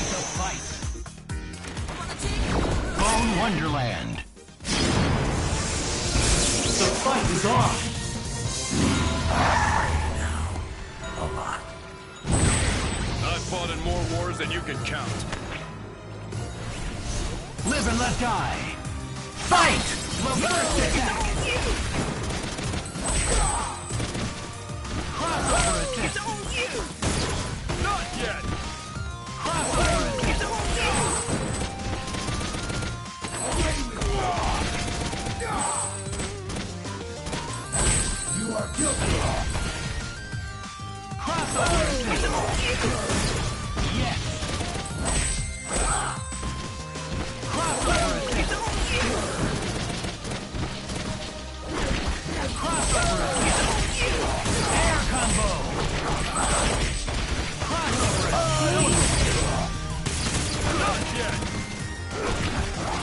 to fight. Bone Wonderland. The fight is on! A lot. I've fought in more wars than you can count. Live and let die. Fight! The first attack. Crossover attack. It's all you! Not yet! Crossover attack. It's all you! You are guilty! Crossover attack. It's all you! Yes. Crossover attack. It's all you! Crossover attack. It's all you! Air combo. Crossover attack. Not yet!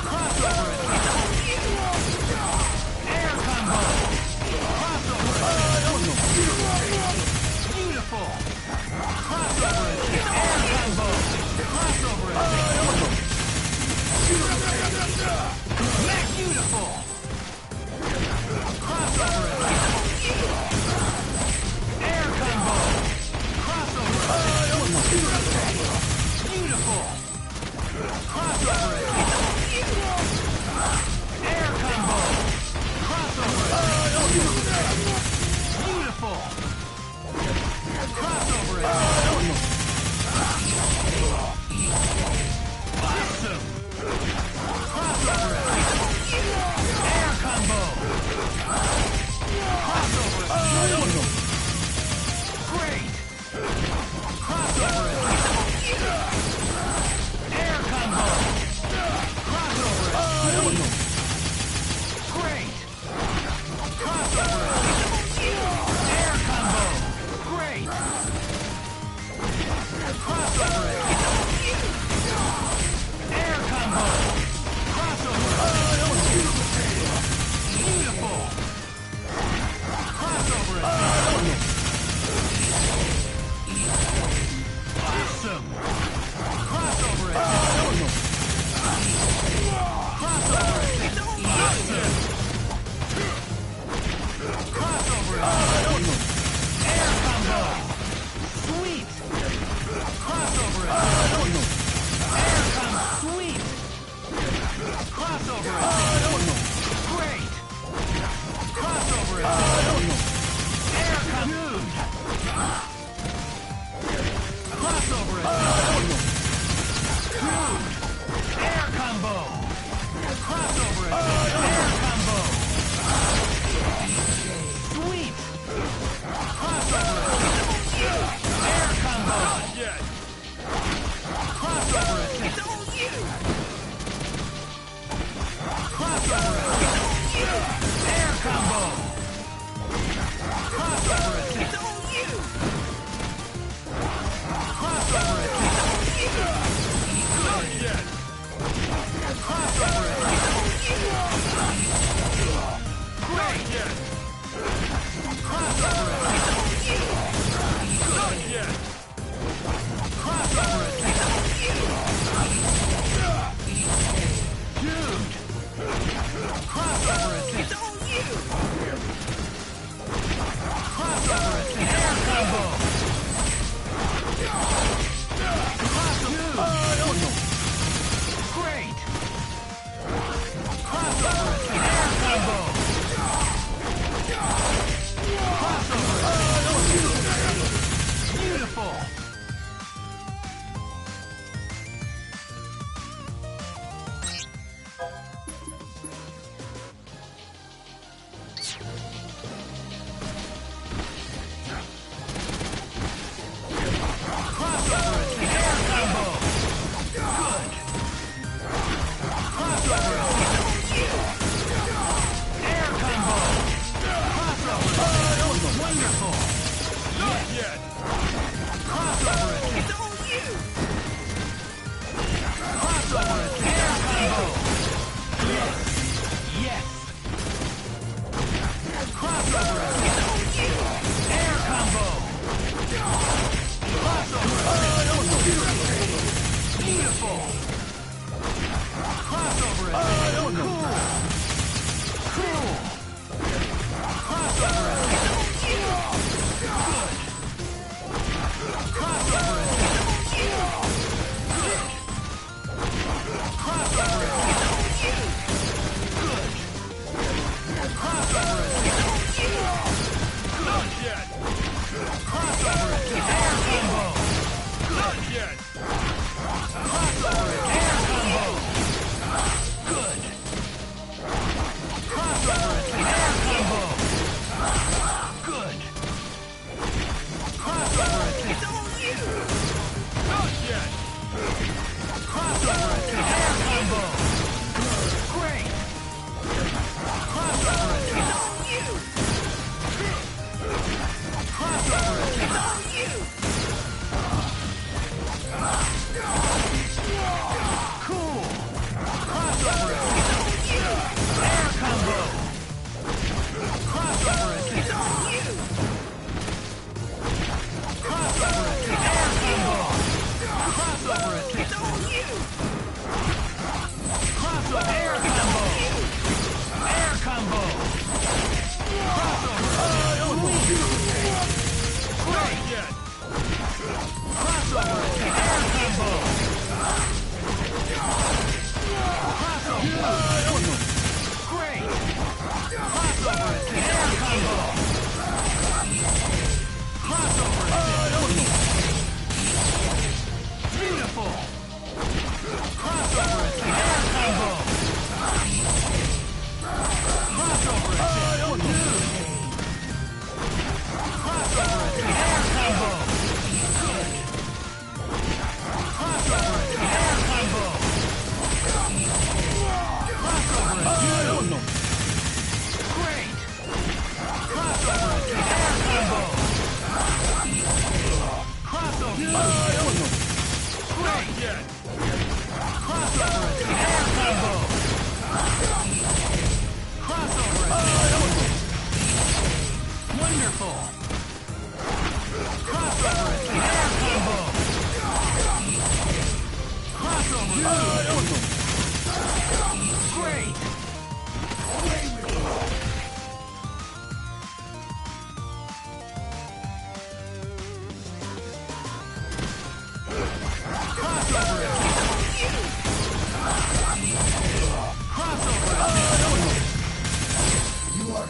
Crossover attack. It's all you! Air combo. Crossover attack. Beautiful. Crossover attack. Air combo. Crossover attack. Beautiful. Crossover attack. Air combo. Crossover attack. Beautiful. Crossover attack. Air combo. Crossover attack. Beautiful. Crossover attack. Awesome. Crossover attack. Air combo. Crossover attack. Great. Crossover attack. Air combo. Crossover attack. Great. Crossover attack. Air combo. Great. Crossover attack. Air combo. Crossover attack. Beautiful. Crossover attack. Awesome. Crossover attack. Crossover attack. Awesome. Crossover attack. Air combo. Sweet. Crossover attack. Air combo. Sweet. Crossover attack. Great. Crossover attack. Air combo. Crossover attack. Dude. Air combo. Crossover attack. Air combo. Sweet. Crossover attack. Air combo. Not yet! Crossover attack. It's all you! Crossover attack. Air combo. Crossover attack. It's all you! Crossover attack. Not yet! Crossover attack. Great. Yet! Crossover attack. Not yet! Crossover attack. Dude. Crossover attack. It's all you! Crossover attack. Air combo. Crossover. Great. Crossover attack. Air combo. Crossover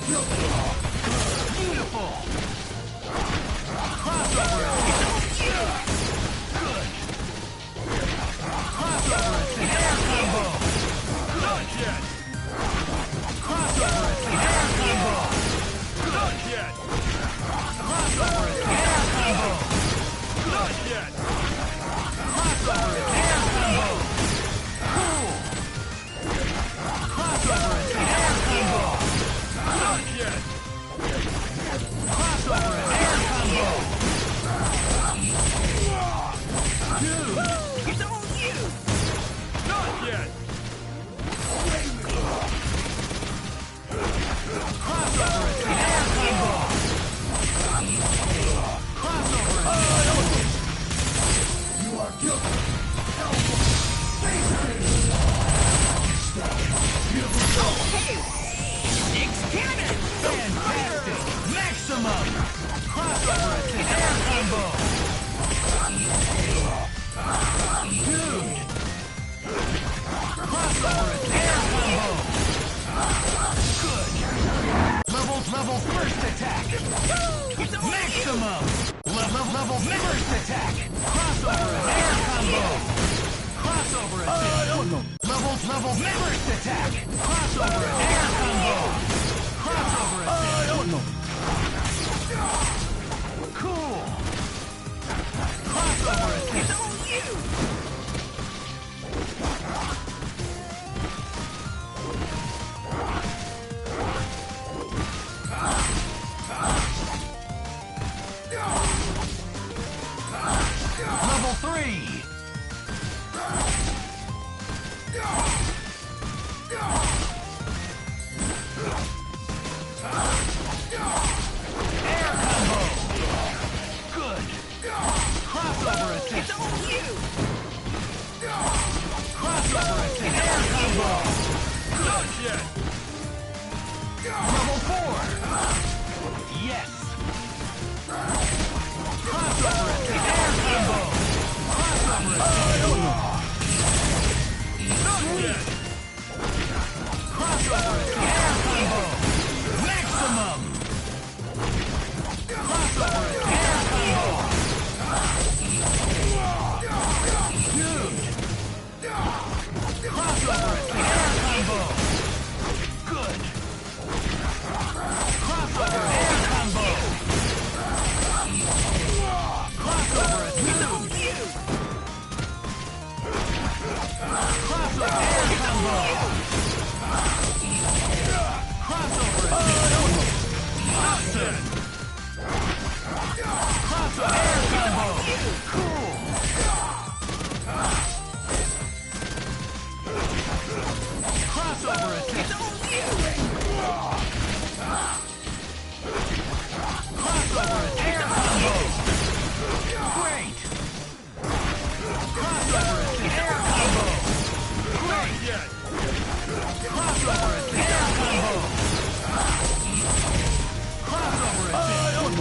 Beautiful! Crossover assist! Good! Crossover assist! Air combo! Not yet! Crossover assist! Air combo! Not yet! Crossover assist! Air combo! Not yet! Crossover assist! Air combo! Cool! Crossover assist! Air combo! Not yet! Crossover assist! Air combo! Dude! It's on you! Not yet! Crossover assist! Air combo! Crossover assist! You are guilty. Six cannon! Fantastic! Maximum! Crossover assist! Air combo! Dude! Crossover assist! Air combo! Good! Level first attack! Maximum! Level first attack! Crossover assist! Air combo! Crossover assist! Level first attack! Crossover assist! Air combo! Crossover assist! Cool! Crossover assist! On you! Level 3! Air combo! Good! Crossover assist! On you! Crossover assist! Air combo! Not yet! Level 4! Yes! Crossover assist! Air combo! Crossover assist! Not yet! Crossover assist! Air combo! Maximum! Crossover assist! Air combo! Dude! Crossover assist! Air combo! Good! Crossover air combo! Crossover assist! Crossover air combo! Crossover assist! Awesome! Crossover air combo! Cool! Crossover assist! Crossover assist! Air combo! Great! Crossover assist! Air combo! Not yet! Crossover assist! Air combo! Crossover assist!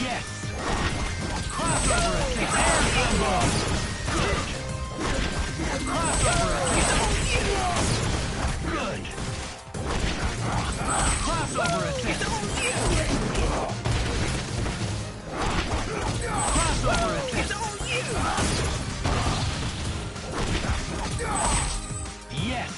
Yes! Crossover assist! Air combo! Good! Crossover assist! Good! Crossover assist! Crossover assist! Yes!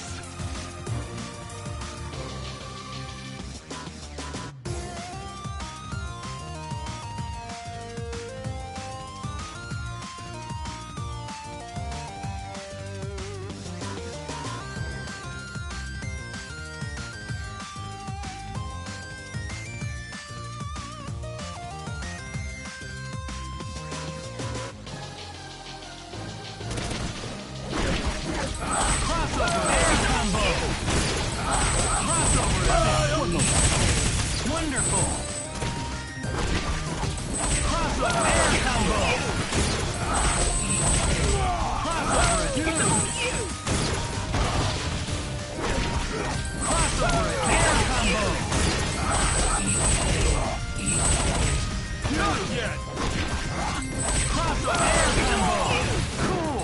Crossover air combo! Crossover assist! Wonderful! Crossover air combo! Crossover assist! Crossover air combo! Not yet! Crossover air combo! Cool!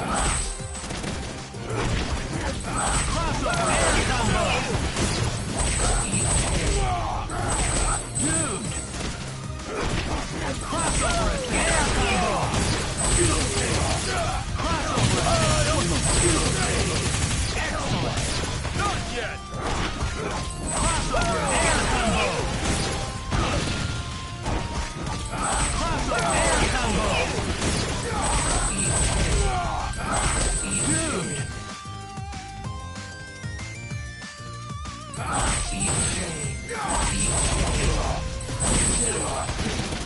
Crossover air combo!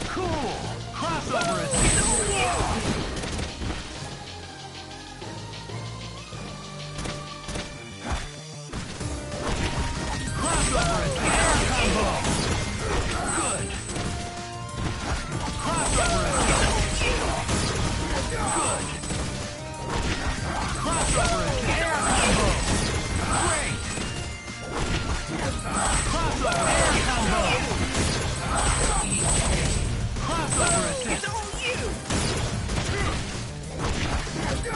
Cool! Crossover attack! Crossover attack! Air combo! Good! Crossover attack! Good! Crossover attack! Air combo! Great! Crossover air combo! Crossover attack!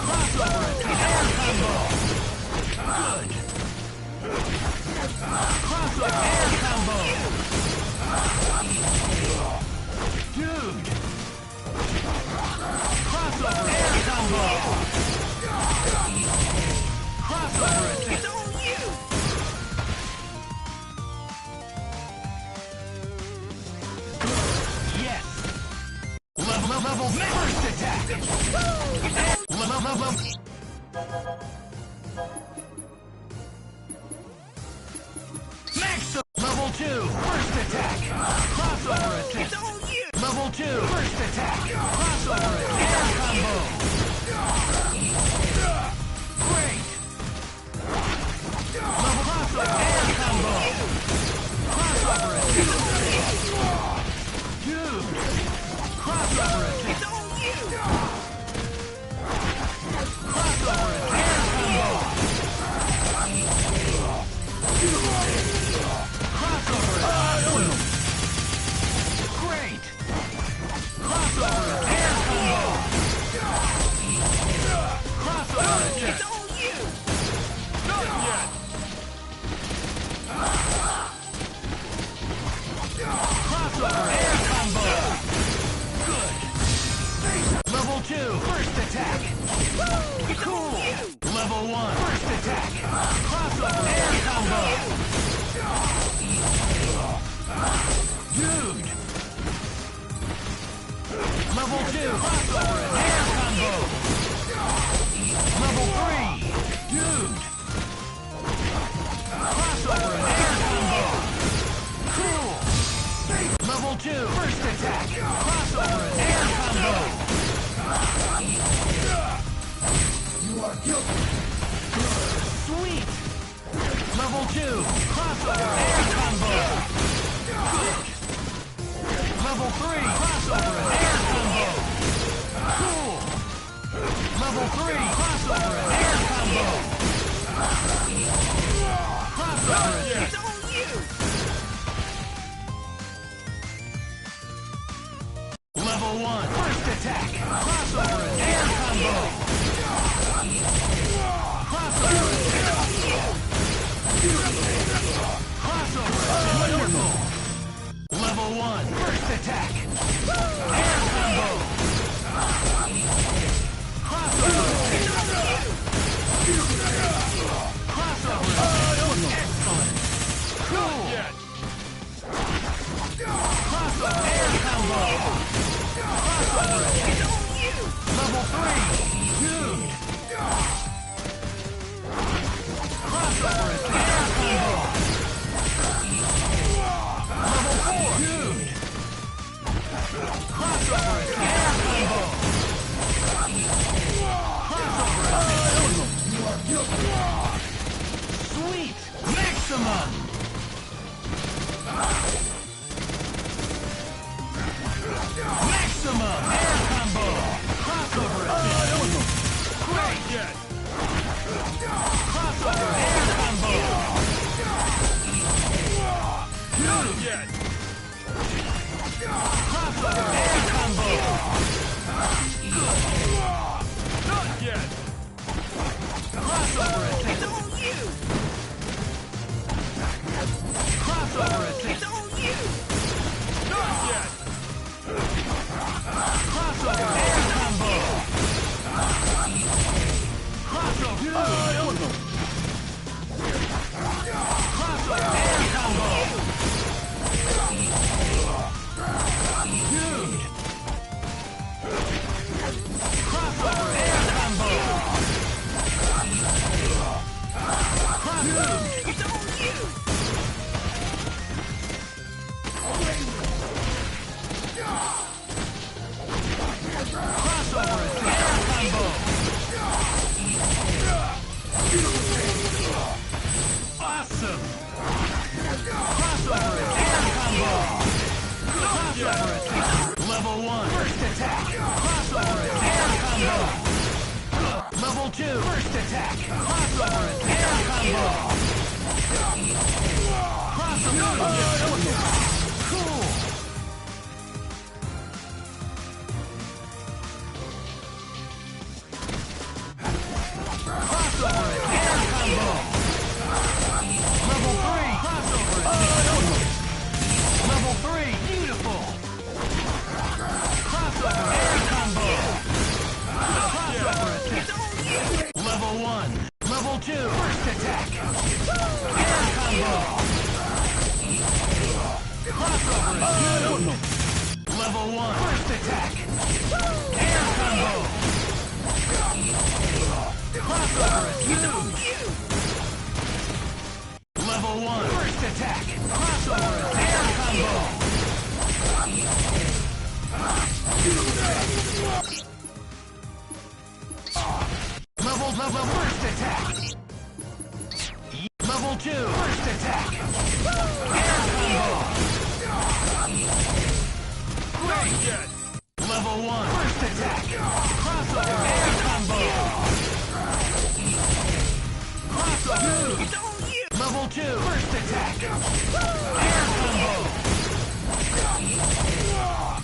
Crossover attack! Air combo! Good! Crossover air combo! Dude! Crossover air combo! Crossover attack! Yes! Level first attack! Level Max level 2 first attack! Crossover attack! Level 2 first attack! Crossover attack! Air combo! Great! Level crossover air combo! Crossover attack! Dude! Crossover attack! Crossover attack! Air combo! Crossover attack! Great! Crossover attack! Air combo! Crossover attack! Not yet! Crossover air combo! Good! Level 2 first attack! Cool! Level 1 first attack! Crossover air combo! Dude! Level 2 crossover air combo! Level 3! Dude! Crossover air combo! Cool! Level 2 first attack! Crossover air combo! You are guilty. Sweet! Level 2 crossover air combo! Good! Level 3 crossover air combo! Cool! Level 3 crossover air combo! Crossover attack! Level 1 first attack! Crossover air combo! Crossover attack! Crossover attack! Wonderful! Level 1 first attack! Air combo! Crossover attack! Crossover attack! Excellent! Cool! Yet! Crossover air combo! Crossover attack! Level 3! Dude! Crossover attack! Air combo! Level 4! Dude! Crossover attack! Air combo! Crossover attack! You are guilty. Sweet! Maximum! Maximum! Air combo! Crossover attack! Great! Yet! Crossover air combo! Not yet! Crossover air combo! Not yet! Crossover attack! Crossover attack! Not yet! Crossover air combo! Crossover! Crossover air combo! Dude! Crossover air combo! Crossover! Crossover attack combo. Awesome. Crossover attack combo. Crossover attack. Level 1. First attack. Crossover attack combo. Level 2. First attack. Crossover attack combo. Crossover. Cool. Crossover attack combo. Level 3. Crossover attack. Level 3. Beautiful. Crossover attack combo. Crossover attack. Level 1. Level 2. First attack. Air combo. Crossover attack. Level 1. First attack. Air combo. Crossover attack. Level 1. First attack. Crossover attack combo. Level first attack. Level 2. First attack. Air combo. Great. Level 1. First attack. Crossover air combo. Crossover. Level 2. First attack. Air combo.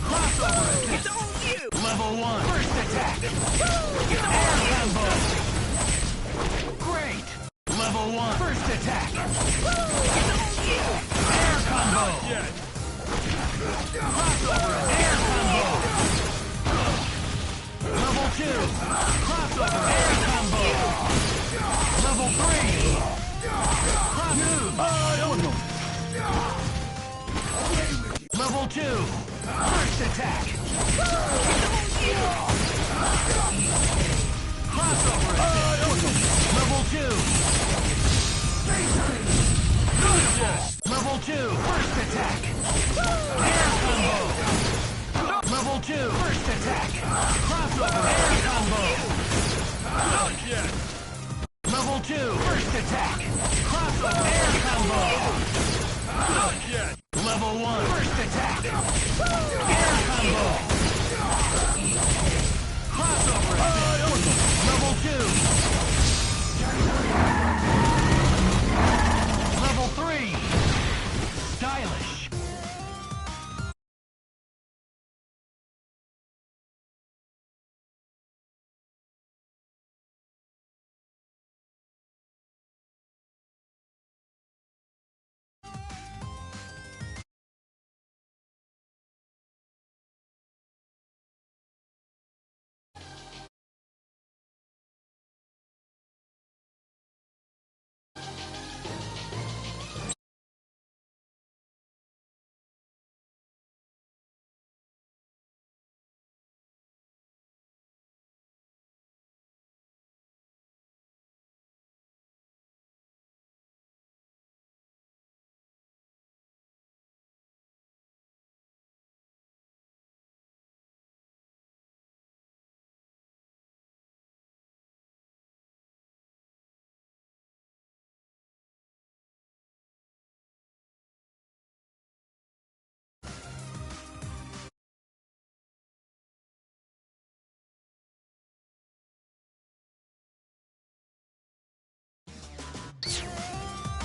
Crossover attack. Level 1. First attack. Air combo. Great. Level 1. First attack. Air combo. Crossover air combo. Level 2. Crossover air combo. Level 3. Level 2. First attack. Crossover attack. Level 2. Level 2. First attack. Air combo. Level 2. First attack. Crossover air combo. Level 2. First attack. Crossover air combo. Level 1. First attack. Air combo. Crossover attack. Level 2. Level 3. Stylish.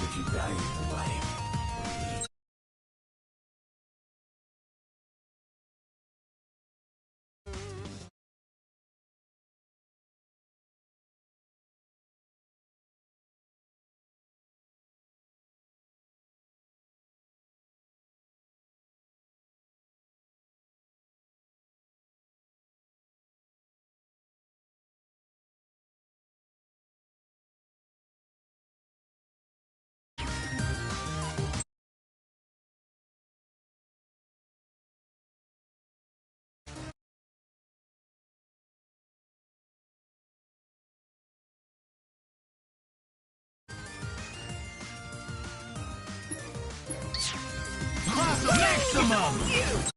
If you value your life, Maximum!